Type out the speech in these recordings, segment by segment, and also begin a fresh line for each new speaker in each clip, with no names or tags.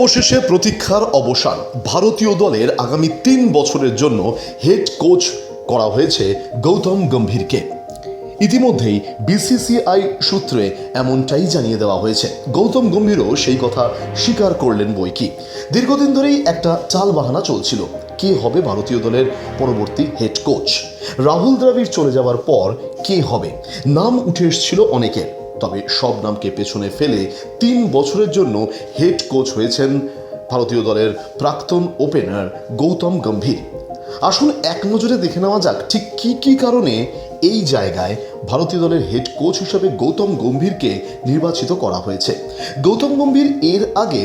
অবশেষে প্রতীক্ষার অবসান। ভারতীয় দলের আগামী ৩ বছরের জন্য হেড কোচ করা হয়েছে গৌতম গম্ভীরকে। ইতিমধ্যেই বিসিসিআই সূত্রে এমনটাই জানিয়ে দেওয়া হয়েছে। গৌতম গম্ভীরও সেই কথা স্বীকার করলেন বইকি। দীর্ঘদিন ধরেই একটা চালবাহানা চলছিল, কে হবে ভারতীয় দলের পরবর্তী হেড কোচ। রাহুল দ্রাবিড় চলে যাওয়ার পর কে হবে, নাম উঠে এসেছিল অনেকের। তবে সব নামকে পেছনে ফেলে ৩ বছরের জন্য হেড কোচ হয়েছেন ভারতীয় দলের প্রাক্তন ওপেনার গৌতম গম্ভীর। আসুন এক নজরে দেখে নেওয়া যাক ঠিক কী কারণে এই জায়গায় ভারতীয় দলের হেড কোচ হিসাবে গৌতম গম্ভীরকে নির্বাচিত করা হয়েছে। গৌতম গম্ভীর এর আগে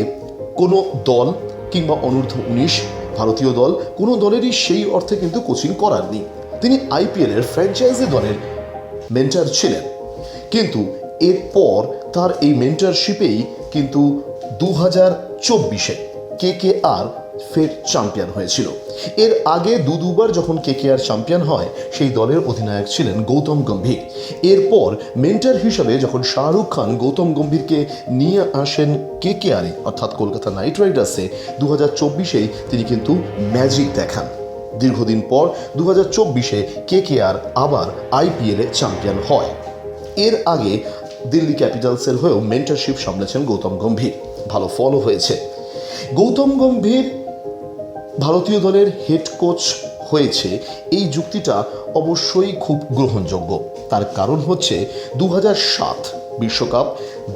কোনো দল কিংবা অনূর্ধ্ব-19 ভারতীয় দল কোনো দলেরই সেই অর্থে কিন্তু কোচিং করাননি। তিনি আইপিএলের ফ্র্যাঞ্চাইজি দলের মেন্টর ছিলেন, কিন্তু এরপর তার এই মেন্টরশিপেই কিন্তু 2024-এ কেকেআর ফের চ্যাম্পিয়ন হয়েছিল। এর আগে দুবার যখন কেকেআর চ্যাম্পিয়ন হয় সেই দলের অধিনায়ক ছিলেন গৌতম গম্ভীর। এরপর মেন্টর হিসাবে যখন শাহরুখ খান গৌতম গম্ভীরকে নিয়ে আসেন কেকেআরে অর্থাৎ কলকাতা নাইট রাইডার্সে 2024-এই তিনি কিন্তু ম্যাজিক দেখান। দীর্ঘদিন পর 2024-এ কেকেআর আবার আইপিএলে চ্যাম্পিয়ন হয়। এর আগে দিল্লি ক্যাপিটালসের হয়েও মেন্টরশিপ সামলেছেন গৌতম গম্ভীর, ভালো ফলও হয়েছে। গৌতম গম্ভীর ভারতীয় দলের হেড কোচ হয়েছে, এই যুক্তিটা অবশ্যই খুব গ্রহণযোগ্য। তার কারণ হচ্ছে 2007 বিশ্বকাপ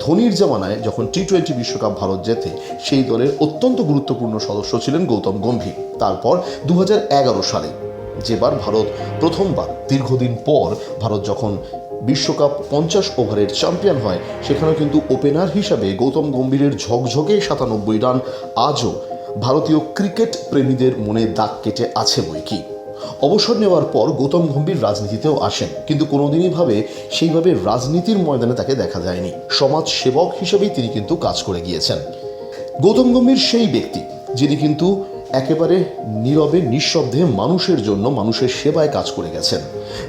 ধোনির জামানায় যখন টি-20 বিশ্বকাপ ভারত জেতে সেই দলের অত্যন্ত গুরুত্বপূর্ণ সদস্য ছিলেন গৌতম গম্ভীর। তারপর 2011 সালে যেবার ভারত প্রথমবার দীর্ঘদিন পর ভারত যখন বিশ্বকাপ 50 ওভারের চ্যাম্পিয়ন হয়, সেখানেও কিন্তু ওপেনার হিসাবে গৌতম গম্ভীরের ঝকঝকে 97 রান আজও ভারতীয় ক্রিকেট প্রেমীদের মনে দাগ কেটে আছে বইকি। অবসর নেওয়ার পর গৌতম গম্ভীর রাজনীতিতেও আসেন, কিন্তু কোনোদিনই সেইভাবে রাজনীতির ময়দানে তাকে দেখা যায়নি। সমাজ সেবক হিসেবেই তিনি কিন্তু কাজ করে গিয়েছেন। গৌতম গম্ভীর সেই ব্যক্তি যিনি কিন্তু একেবারে নীরবে নিঃশব্দে মানুষের জন্য মানুষের সেবায় কাজ করে গেছেন।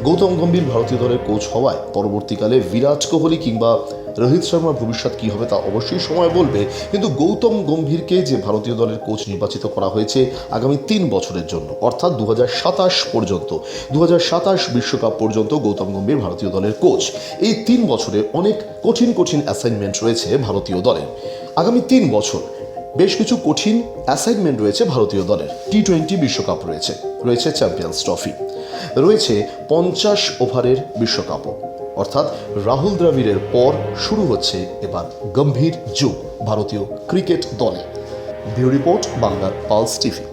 গৌতম গম্ভীর ভারতীয় দলের কোচ হওয়ায় পরবর্তীকালে বিরাট কোহলি কিংবা রোহিত শর্মার ভবিষ্যৎ কী হবে তা অবশ্যই সময় বলবে, কিন্তু গৌতম গম্ভীরকে যে ভারতীয় দলের কোচ নির্বাচিত করা হয়েছে আগামী 3 বছরের জন্য অর্থাৎ 2027 পর্যন্ত, 2027 বিশ্বকাপ পর্যন্ত গৌতম গম্ভীর ভারতীয় দলের কোচ। এই 3 বছরে অনেক কঠিন অ্যাসাইনমেন্ট রয়েছে ভারতীয় দলের। আগামী 3 বছর বেশ কিছু কঠিন অ্যাসাইনমেন্ট রয়েছে ভারতীয় দলের। টি-20 বিশ্বকাপ রয়েছে চ্যাম্পিয়ন্স ট্রফি, রয়েছে 50 ওভারের বিশ্বকাপও, অর্থাৎ রাহুল দ্রাবিড়ের পর শুরু হচ্ছে এবার গম্ভীর যুগ ভারতীয় ক্রিকেট দলে। ব্যুরো রিপোর্ট, বাংলার পালস টিভি।